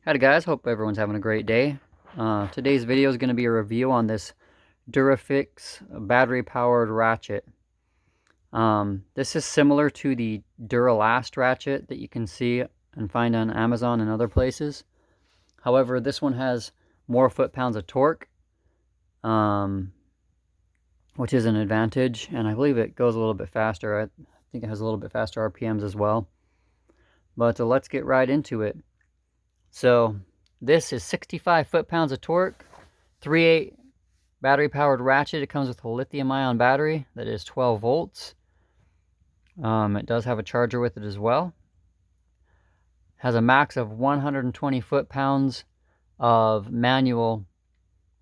Howdy guys, hope everyone's having a great day. Today's video is going to be a review on this Durofix battery powered ratchet. This is similar to the Duralast ratchet that you can see and find on Amazon and other places. However, this one has more foot-pounds of torque, which is an advantage, and I believe it goes a little bit faster. I think it has a little bit faster RPMs as well. But let's get right into it. So this is 65 foot-pounds of torque, 3/8 battery powered ratchet. It comes with a lithium-ion battery that is 12 volts. It does have a charger with it as well. Has a max of 120 foot-pounds of manual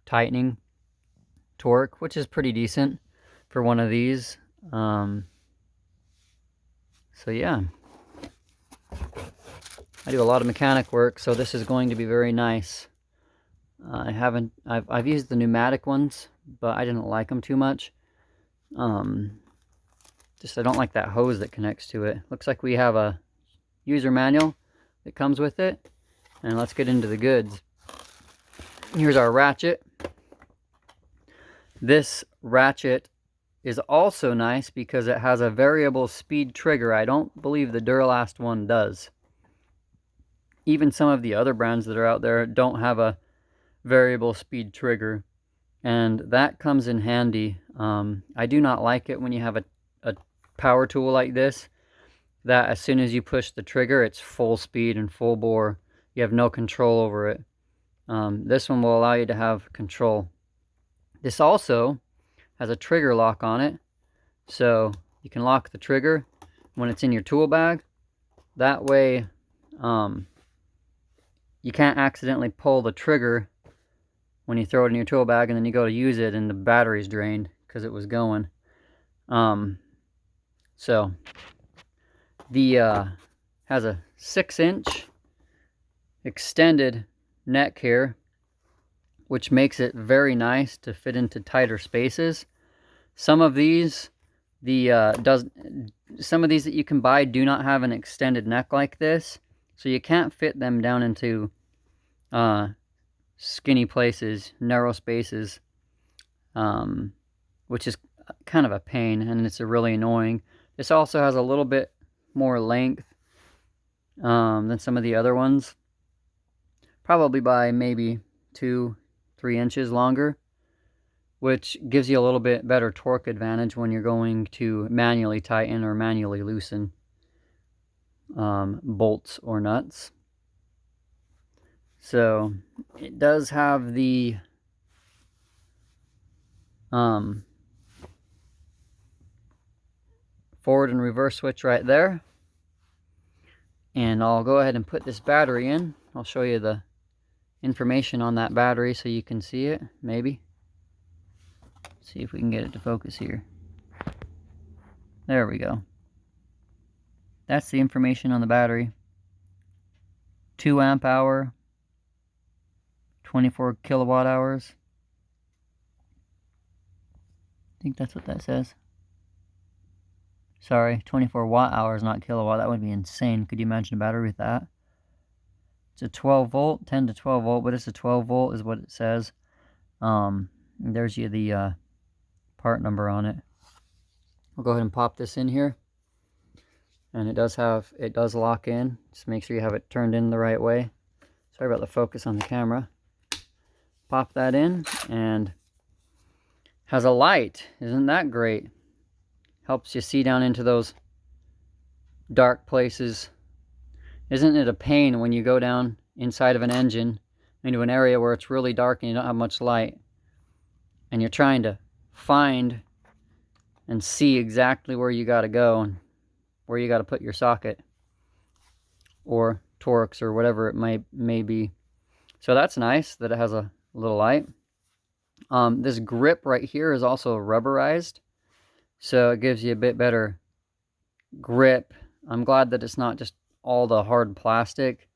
tightening torque, which is pretty decent for one of these. So yeah. I do a lot of mechanic work, so this is going to be very nice. I've used the pneumatic ones, but I didn't like them too much. I don't like that hose that connects to it. Looks like we have a user manual that comes with it. And let's get into the goods. Here's our ratchet. This ratchet is also nice because it has a variable speed trigger. I don't believe the Duralast one does. Even some of the other brands that are out there don't have a variable speed trigger, and that comes in handy. I do not like it when you have a power tool like this, that as soon as you push the trigger, it's full speed and full bore. You have no control over it. This one will allow you to have control. This also has a trigger lock on it, so you can lock the trigger when it's in your tool bag. That way, you can't accidentally pull the trigger when you throw it in your tool bag and then you go to use it and the battery's drained because it was going. So the has a 6-inch extended neck here, which makes it very nice to fit into tighter spaces. Some of these that you can buy do not have an extended neck like this, so you can't fit them down into skinny places, narrow spaces, which is kind of a pain, and it's really annoying. This also has a little bit more length than some of the other ones, probably by maybe 2-3 inches longer, which gives you a little bit better torque advantage when you're going to manually tighten or manually loosen bolts or nuts. So it does have the forward and reverse switch right there. And I'll go ahead and put this battery in. I'll show you the information on that battery so you can see it, maybe. Let's see if we can get it to focus here. There we go. That's the information on the battery. 2 amp hour, 24 kilowatt hours. I think that's what that says. Sorry, 24 watt hours, not kilowatt. That would be insane. Could you imagine a battery with that? It's a 12 volt, 10 to 12 volt, but it's a 12 volt is what it says. There's the part number on it. I'll go ahead and pop this in here. And it does lock in. Just make sure you have it turned in the right way. Sorry about the focus on the camera. Pop that in, and has a light. Isn't that great? Helps you see down into those dark places. Isn't it a pain when you go down inside of an engine into an area where it's really dark and you don't have much light, and you're trying to find and see exactly where you got to go and where you got to put your socket or Torx or whatever it may be. So that's nice that it has a little light. This grip right here is also rubberized, so it gives you a bit better grip. I'm glad that it's not just all the hard plastic,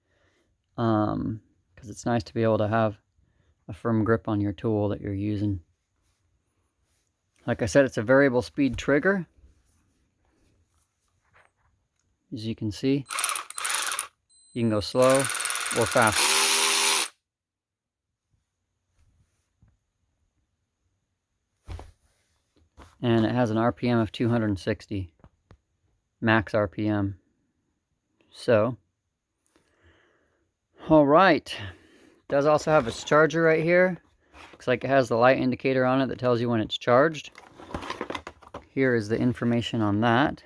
because it's nice to be able to have a firm grip on your tool that you're using. Like I said, it's a variable speed trigger. As you can see, you can go slow or fast. And it has an RPM of 260. Max RPM. So, alright. Does also have its charger right here. Looks like it has the light indicator on it that tells you when it's charged. Here is the information on that.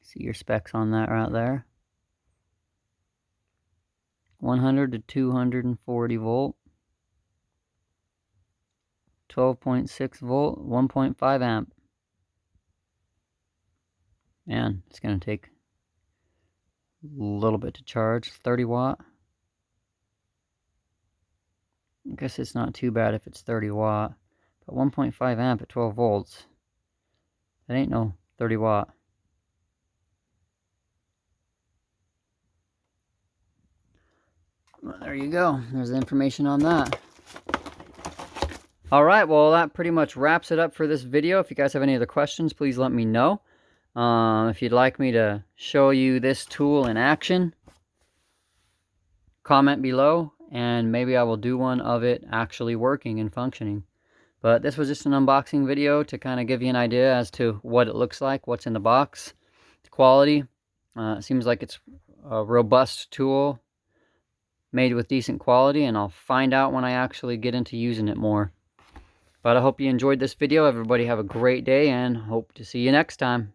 See your specs on that right there. 100 to 240 volt. 12.6 volt, 1.5 amp. Man, it's going to take a little bit to charge. 30 watt. I guess it's not too bad if it's 30 watt. But 1.5 amp at 12 volts. That ain't no 30 watt. Well, there you go. There's the information on that. Alright, well that pretty much wraps it up for this video. If you guys have any other questions, please let me know. If you'd like me to show you this tool in action, comment below, and maybe I will do one of it actually working and functioning. But this was just an unboxing video to kind of give you an idea as to what it looks like, what's in the box, the quality. It seems like it's a robust tool made with decent quality, and I'll find out when I actually get into using it more. But I hope you enjoyed this video. Everybody have a great day, and hope to see you next time.